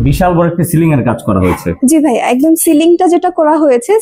বিশাল বড় একটা সিলিং এর কাজ করা হয়েছে। জি ভাই, একদম সিলিংটা যেটা করা হয়েছে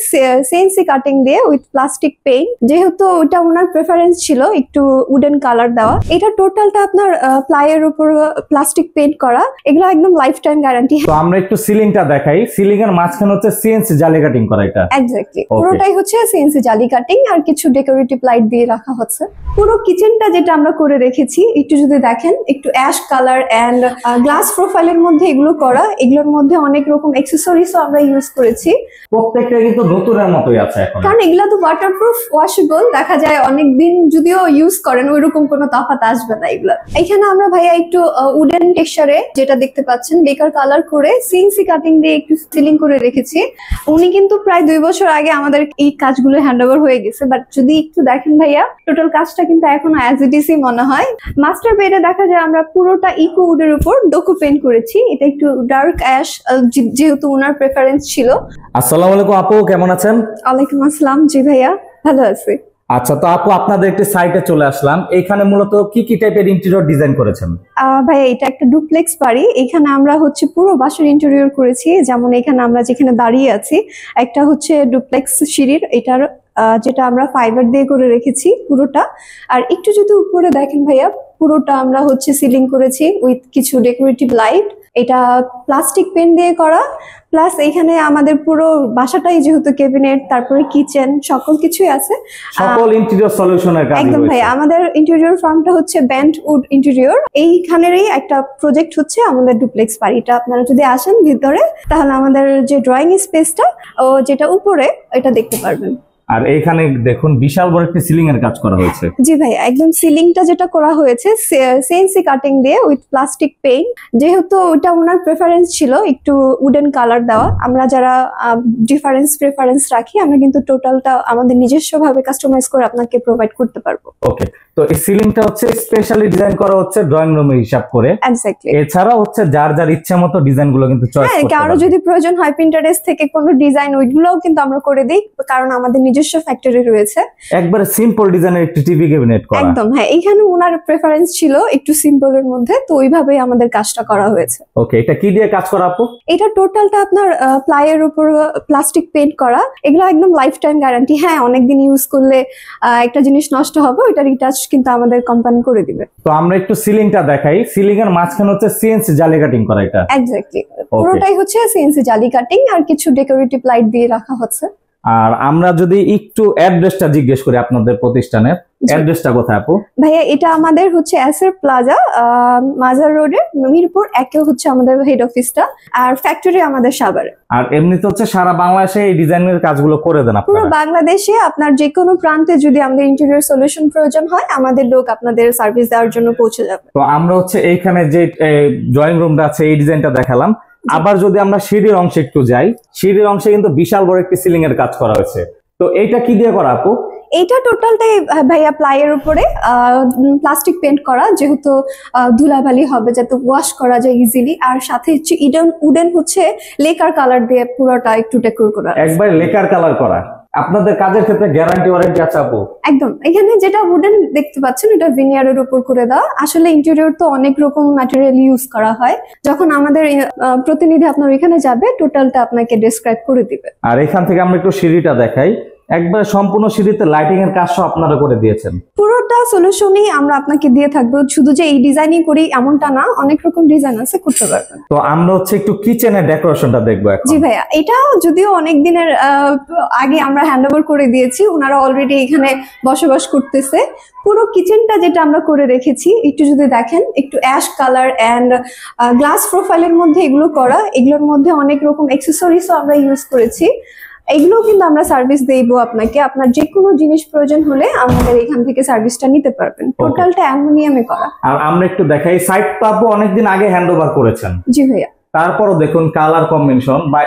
সিএনসি কাটিং দিয়ে উইথ প্লাস্টিক পেইন্ট, যেহেতু ওটা ওনার প্রেফারেন্স ছিল একটু উডেন কালার দেওয়া। এটা টোটালটা আপনার প্লাইয়ের উপর প্লাস্টিক পেইন্ট করা, এগুলো একদম লাইফ টাইম গ্যারান্টি। তো আমরা একটু সিলিংটা দেখাই। সিলিং এর মাঝখানে হচ্ছে সিএনসি জালি কাটিং করা। এটা এক্স্যাক্টলি পুরোটাই হচ্ছে সিএনসি জালি কাটিং আর কিছু ডেকোরেটিভ লাইট দিয়ে রাখা হচ্ছে। পুরো কিচেনটা যেটা আমরা করে রেখেছি একটু যদি দেখেন, একটু অ্যাশ কালার এন্ড গ্লাস প্রোফাইলের মধ্যে এগুলো করা। এগুলোর মধ্যে অনেক রকম অ্যাকসেসরিজও আমরা ইউজ করেছি। প্রত্যেকটা কিন্তু নতুনের মতোই আছে এখন, কারণ এগুলা তো ওয়াটারপ্রুফ, ওয়াশেবল। দেখা যায় অনেক দিন যদিও ইউজ করেন ওইরকম কোনো তফাৎ আসবে না এগুলা। এখানে আমরা ভাইয়া একটু উডেন টেক্সচারে যেটা দেখতে পাচ্ছেন লেকার কালার করে সিএনসি কাটিং দিয়ে একটু সিলিং করে রেখেছি। উনি কিন্তু প্রায় 2 বছর আগে আমাদের এই কাজগুলো হ্যান্ডওভার হয়ে গেছে, বাট যদি একটু দেখেন ভাইয়া টোটাল কাজটা কিন্তু এখনো অ্যাজ ইট ইজই মনে হয়। মাস্টার বেডে দেখা যায় আমরা পুরোটা ইকো উডের উপর ডোকো পেইন্ট করেছি। এটা একটু ডার্ক অ্যাশ, যেহেতু ওনার প্রেফারেন্স ছিল। আসসালামু আলাইকুম আপু, কেমন আছেন? ওয়ালাইকুম আসসালাম। জি ভাইয়া, ভালো আছি। আচ্ছা, তো আপু আপনাদের একটি সাইটে চলে আসলাম। এখানে মূলত কি কি টাইপের ইন্টেরিয়র ডিজাইন করেছেন? ভাইয়া এটা একটা ডুপ্লেক্স বাড়ি। এখানে আমরা হচ্ছে পুরো বাসার ইন্টেরিয়র করেছি। যেমন এখানে আমরা যেখানে দাঁড়িয়ে আছি একটা হচ্ছে ডুপ্লেক্স সিঁড়ির, এটার যেটা আমরা ফাইবার দিয়ে করে রেখেছি পুরোটা। আর একটু যদি উপরে দেখেন ভাইয়া, পুরোটা আমরা হচ্ছে সিলিং করেছি উইথ কিছু ডেকোরেটিভ লাইট। এটা প্লাস্টিক পেন দিয়ে করা। প্লাস এখানে আমাদের পুরো বাসাটাই যেহেতু ক্যাবিনেট, তারপরে কিচেন, সকল কিছুই আছে। সকল ইন্টেরিয়র সলিউশনের কাজ একদম ভাই, আমাদের ইন্টেরিয়র ফার্মটা হচ্ছে ব্যান্ড উড ইন্টেরিয়র। এইখানেরই একটা প্রজেক্ট হচ্ছে আমাদের ডুপ্লেক্স বাড়িটা। আপনারা যদি আসেন ভিতরে তাহলে আমাদের যে ড্রয়িং স্পেসটা ও যেটা উপরে এটা দেখতে পারবেন। আর এইখানে দেখুন বিশাল বড় একটা সিলিং এর কাজ করা হয়েছে। জি ভাই, একদম সিলিংটা যেটা করা হয়েছে সিএনসি কাটিং দিয়ে উইথ প্লাস্টিক পেইন্ট, যেহেতু ওটা ওনার প্রেফারেন্স ছিল একটু উডেন কালার দেওয়া। আমরা যারা প্রেফারেন্স রাখি আমরা কিন্তু টোটালটা আমাদের নিজস্ব ভাবে কাস্টমাইজ করে আপনাকে প্রোভাইড করতে পারবো। ওকে, তো এই সিলিংটা হচ্ছে স্পেশালি ডিজাইন করা হচ্ছে ড্রয়িং রুমের হিসাব করে। এক্স্যাক্টলি। এছাড়া হচ্ছে যার যার ইচ্ছা মতো ডিজাইন গুলো কিন্তু চয়েস করতে পারবে। কারো যদি প্রয়োজন হয় পিন্টারেস্ট থেকে কোনো ডিজাইন, ওইগুলোও কিন্তু আমরা করে দিই, কারণ আমাদের নিজস্ব ফ্যাক্টরি রয়েছে। একবারে সিম্পল ডিজাইনের একটি টিভি ক্যাবিনেট করা। একদম হ্যাঁ, এখানে ওনার প্রেফারেন্স ছিল একটু সিম্পলের মধ্যে, তো ওইভাবেই আমাদের কাজটা করা হয়েছে। ওকে, এটা কি দিয়ে কাজ করা আপু? এটা টোটালটা আপনার প্লাইয়ের উপর প্লাস্টিক পেইন্ট করা। এগুলো একদম লাইফ টাইম গ্যারান্টি। হ্যাঁ, অনেকদিন ইউজ করলে একটা জিনিস নষ্ট হবে, ওইটা রিটাচ কিন্তু আমাদের কোম্পানি করে দিবে। তো আমরা একটু সিলিংটা দেখাই। সিলিং এর মাঝখানে হচ্ছে সিএনসি জালি কাটিং করা। এটা এক্স্যাক্টলি পুরোটাই হচ্ছে সিএনসি জালি কাটিং আর কিছু ডেকোরেটিভ লাইট দিয়ে রাখা হচ্ছে। আর আমরা যদি একটু অ্যাড্রেসটা জিজ্ঞেস করি আপনাদের প্রতিষ্ঠানের, অ্যাড্রেসটা কোথায় আপু? ভাইয়া এটা আমাদের হচ্ছে এসআর প্লাজা, মাজার রোডে মিরপুর 1 হচ্ছে আমাদের হেড অফিসটা, আর ফ্যাক্টরি আমাদের সাভারে। আর এমনিতে হচ্ছে সারা বাংলাদেশে এই ডিজাইনের কাজগুলো করে দেন আপনারা? পুরো বাংলাদেশে আপনার যে কোনো প্রান্তে যদি আমাদের ইন্টেরিয়র সলিউশন প্রয়োজন হয়, আমাদের লোক আপনাদের সার্ভিস দেওয়ার জন্য পৌঁছে যাবে। তো আমরা হচ্ছে এইখানে যে ড্রয়িং রুমটা আছে এই ডিজাইনটা দেখালাম। আবার যদি আমরা সিঁড়ির অংশে একটু যাই, সিঁড়ির অংশে কিন্তু বিশাল বড় একটি সিলিং এর কাজ করা হয়েছে। তো এইটা কি দিয়ে করা আপু? এইটা টোটালটাই ভাইয়া প্লাইয়ের উপরে প্লাস্টিক পেইন্ট করা, যেহেতু ধুলাবালি হবে যাতে ওয়াশ করা যায় ইজিলি। আর সাথে হচ্ছে উডেন হচ্ছে লেকার কালার দিয়ে পুরোটা একটু ডেকোর করা। একবার লেকার কালার করা। আপনাদের কাজের ক্ষেত্রে গ্যারান্টি ওয়ারেন্টি আছে আপু? একদম। এখানে যেটা উডেন দেখতে পাচ্ছেন এটা ভিনিয়ারের উপর করে দেওয়া। আসলে ইন্টেরিয়র তো অনেক রকম ম্যাটেরিয়াল ইউজ করা হয়। যখন আমাদের প্রতিনিধি আপনার এখানে যাবে টোটালটা আপনাকে ডেসক্রাইব করে দিবে। আর এখান থেকে আমরা একটু সিঁড়িটা দেখাই। একবারে সম্পূর্ণ সিঁড়িতে লাইটিং এর কাজ সব আপনারা করে দিয়েছেন। পুরোটা সলিউশনই আমরা আপনাকে দিয়ে থাকবো। শুধু যে এই ডিজাইনই করি এমনটা না, অনেক রকম ডিজাইন আছে, করতে পারবেন। তো আমরা হচ্ছে একটু কিচেনের ডেকোরেশনটা দেখবো এখন। জি ভাইয়া, এটা যদিও অনেক দিনের আগে আমরা হ্যান্ডওভার করে দিয়েছি, ওনারা অলরেডি এখানে বসবাস করতেছে। পুরো কিচেনটা যেটা আমরা করে রেখেছি একটু যদি দেখেন, একটু অ্যাশ কালার এন্ড গ্লাস প্রোফাইলের মধ্যে এগুলো করা। এগুলোর মধ্যে অনেক রকম অ্যাকসেসরিজও আমরা ইউজ করেছি। এগুলো কিন্তু আমরা সার্ভিস দেবো আপনাকে। আপনার যে কোনো জিনিস প্রয়োজন হলে আমাদের এখান থেকে সার্ভিসটা নিতে পারবেন। টোটালটা অ্যালুমিনিয়ামে করা। আর আমরা একটু দেখাই, সাইট তো আপু অনেকদিন আগে হ্যান্ডওভার করেছেন। জি ভাইয়া। তারপরও দেখুন কালার কম্বিনেশন বা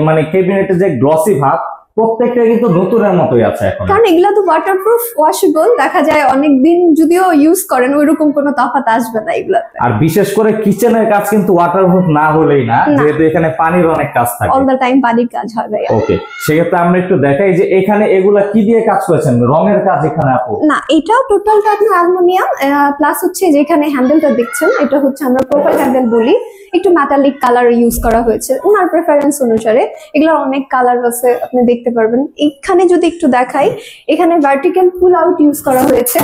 মানে ক্যাবিনেটের যে গ্লসি ভাব প্রত্যেকটা কিন্তু নতুনের মতোই আছে এখন। কারণ এগুলা তো ওয়াটারপ্রুফ, ওয়াশেবল, দেখা যায় অনেকদিন যদিও ইউজ করেন ওইরকম কোনো তফাৎ আসবে না এগুলাতে। আর বিশেষ করে কিচেনের কাজ কিন্তু ওয়াটারপ্রুফ না হলেই না, যেহেতু এখানে পানির অনেক কাজ থাকে, অল দ্য টাইম পানির কাজ হয় ভাইয়া। ওকে, সেক্ষেত্রে আমরা একটু দেখাই যে এখানে এগুলা কি দিয়ে কাজ করেছেন, রঙের কাজ এখানে আপু? না, এটাও টোটালটা আপনার অ্যালুমিনিয়াম, প্লাস হচ্ছে যেখানে হ্যান্ডেলটা দেখছেন এটা হচ্ছে আমরা প্রোফাইল হ্যান্ডেল বলি, একটু মেটালিক কালার ইউজ করা হয়েছে ওনার প্রেফারেন্স অনুসারে। এগুলোর অনেক কালার আছে, আপনি দেখতে পারবেন। এখানে যদি একটু দেখাই, এখানে ভার্টিক্যাল পুল আউট ইউজ করা হয়েছে,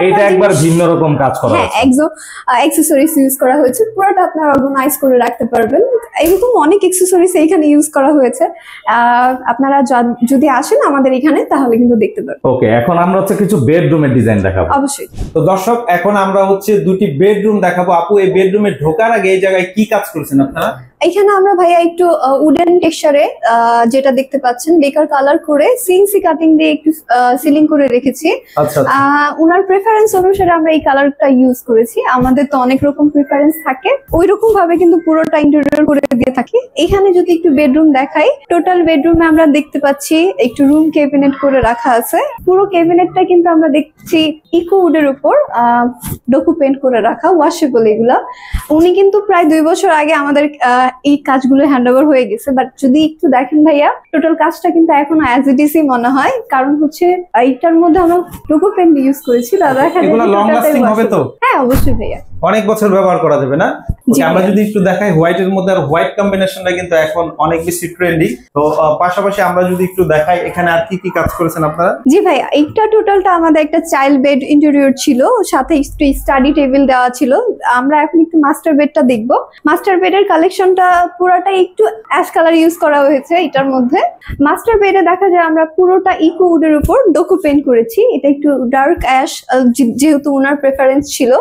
এটা একবার ভিন্ন রকম কাজ করা হ্যাঁ, অ্যাক্সেসরিজ ইউজ করা হয়েছে, পুরোটা আপনারা অর্গানাইজ করে রাখতে পারবেন। এরকম অনেক অ্যাক্সেসরিজ এখানে ইউজ করা হয়েছে, আপনারা যদি আসেন আমাদের এখানে তাহলে কিন্তু দেখতে পারবেন। ওকে, এখন আমরা হচ্ছে কিছু বেডরুমের ডিজাইন দেখাবো। অবশ্যই। তো দর্শক, এখন আমরা হচ্ছে দুটি বেডরুম দেখাবো। আপু, এই বেডরুমে ঢোকার আগে এই জায়গায় কি কাজ করেছেন আপনারা? এখানে আমরা ভাইয়া একটু উডেন টেক্সচারে যেটা দেখতে পাচ্ছেন বেকার কালার করে সিএনসি কাটিং দিয়ে একটু সিলিং করে রেখেছি। আচ্ছা, ওনার প্রেফারেন্স অনুসারে আমরা এই কালারটা ইউজ করেছি। আমাদের তো অনেক রকম প্রেফারেন্স থাকে, ওই রকম ভাবে কিন্তু পুরোটা ইন্টেরিয়র করে দিয়ে থাকি। এখানে যদি একটু বেডরুম দেখাই, টোটাল বেডরুমে আমরা দেখতে পাচ্ছি একটু রুম ক্যাবিনেট করে রাখা আছে। পুরো ক্যাবিনেটটা কিন্তু আমরা দেখছি ইকো উডের উপর ডোকু পেন্ট করে রাখা, ওয়াশেবল এগুলা। উনি কিন্তু প্রায় 2 বছর আগে আমাদের এই কাজগুলো হ্যান্ড ওভার হয়ে গেছে, বাট যদি একটু দেখেন ভাইয়া টোটাল কাজটা কিন্তু এখন অ্যাজ ইট ইজ মনে হয়, কারণ হচ্ছে এইটার মধ্যে আমরা ডোকু পেন্ট ইউজ করেছি। দাদা এগুলো লং লাস্টিং হবে তো? হ্যাঁ, অবশ্যই ভাইয়া, অনেক বছর ব্যবহার করা যাবে না? আমরা যদি একটু দেখাই, হোয়াইট এর মধ্যে আর হোয়াইট কম্বিনেশনটা কিন্তু এখন অনেক বেশি ট্রেন্ডি। তো পাশাপাশি আমরা যদি একটু দেখাই, এখানে আর কি কি কাজ করেছেন আপনারা? জি ভাইয়া, এইটা টোটালটা আমাদের একটা চাইল্ড বেড ইন্টেরিয়র ছিল, সাথে স্টাডি টেবিল দেওয়া ছিল। আমরা এখন একটু মাস্টার বেডটা দেখব। মাস্টার বেডের কালেকশনটা পুরোটাই একটু অ্যাশ কালার ইউজ করা হয়েছে এটার মধ্যে। মাস্টার বেডে দেখা যায় আমরা পুরোটা ইকো উডের উপর ডোকু পেন্ট করেছি। এটা একটু ডার্ক অ্যাশ, যেহেতু ওনার প্রেফারেন্স ছিল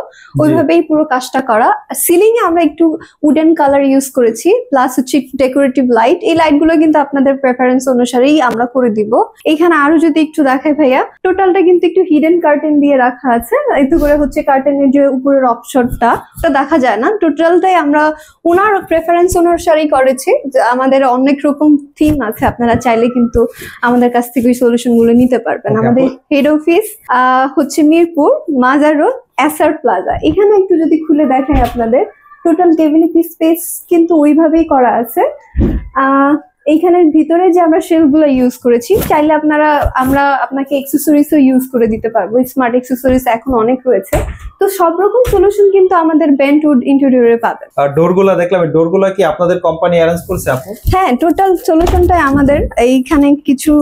ওইভাবেই পুরো কাজটা করা। সিলিং এ আমরা একটু উডেন কালার ইউজ করেছি, প্লাস হচ্ছে ডেকোরেটিভ লাইট। এই লাইট গুলো কিন্তু আপনাদের প্রেফারেন্স অনুসারেই আমরা করে দিব। এখানে আরো যদি একটু দেখাই ভাইয়া, টোটালটা কিন্তু একটু হিডেন কার্টেন দিয়ে রাখা আছে, এতে করে হচ্ছে কার্টেনের যে উপরের অপশনটা ওটা দেখা যায় না। টোটালটাই আমরা ওনার প্রেফারেন্স অনুসারেই করেছি। আমাদের অনেক রকম থিম আছে, আপনারা চাইলে কিন্তু আমাদের কাছ থেকে ওই সলিউশন গুলো নিতে পারবেন। আমাদের হেড অফিস হচ্ছে মিরপুর মাজার রোড এসআর প্লাজা। এখানে একটু যদি খুলে দেখাই আপনাদের, টোটাল ক্যাবিনেট স্পেস কিন্তু ওইভাবেই করা আছে। এইখানের ভিতরে যে আমরা শেলফ গুলো ইউজ করেছি, চাইলে আমরা আপনাকে অ্যাক্সেসরিজও ইউজ করে দিতে পারবো। স্মার্ট অ্যাক্সেসরিজ এখন অনেক রয়েছে, তো সব রকম সলিউশন কিন্তু আমাদের বেন্টউড ইন্টেরিয়রে পাবেন। আর ডোরগুলো দেখলাম, এই ডোরগুলো কি আপনাদের কোম্পানি অ্যারেঞ্জ করছে আপু? হ্যাঁ, টোটাল সলিউশনটাই আমাদের। এইখানে কিছু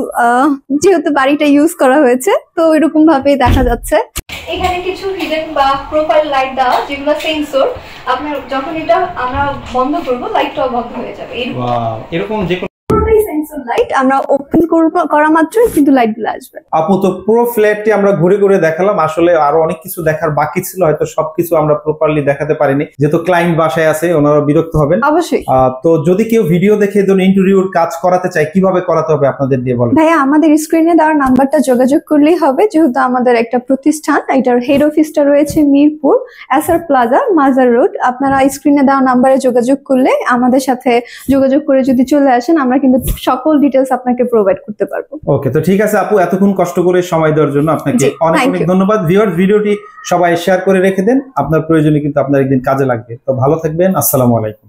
যেহেতু বাড়িটা ইউজ করা হয়েছে, তো এরকম ভাবেই দেখা যাচ্ছে। এখানে কিছু হিডেন বা প্রোফাইল লাইট দেওয়া, যেগুলো সেন্সর। আপনার যখন এটা আমরা বন্ধ করব, লাইটটাও বন্ধ হয়ে যাবে। এরকম যে সেন্সর লাইট আমরা ওপেন করা মাত্রই কিন্তু লাইটগুলো আসবে। আপু, তো পুরো ফ্ল্যাটটি আমরা ঘুরে ঘুরে দেখালাম। আসলে আরো অনেক কিছু দেখার বাকি ছিল, হয়তো সবকিছু আমরা প্রপারলি দেখাতে পারিনি, যেহেতু ক্লায়েন্ট বাসায় আছে, ওনারা বিরক্ত হবেন। অবশ্যই। তো যদি কেউ ভিডিও দেখে ইন্টেরিয়র কাজ করাতে চায়, কিভাবে করাতে হবে আপনাদের দিয়ে বলেন? ভাইয়া, আমাদের স্ক্রিনে দেওয়ার নাম্বারটা যোগাযোগ করলেই হবে, যেহেতু আমাদের একটা প্রতিষ্ঠান, এটার হেড অফিসটা রয়েছে মিরপুর এসআর প্লাজা মাজার রোড। আপনারা স্ক্রিনে দেওয়া নাম্বারে যোগাযোগ করলে আমাদের সাথে যোগাযোগ করে যদি চলে আসেন, আমরা কিন্তু সকল ডিটেলস আপনাকে প্রোভাইড করতে পারবো। ওকে, তো ঠিক আছে আপু, এতক্ষণ কষ্ট করে সময় দেওয়ার জন্য আপনাকে অনেক অনেক ধন্যবাদ। ভিউয়ার্স, ভিডিওটি সবাই শেয়ার করে রেখে দেন, আপনার প্রয়োজনে কিন্তু আপনার একদিন কাজে লাগবে। তো ভালো থাকবেন, আসসালামু আলাইকুম।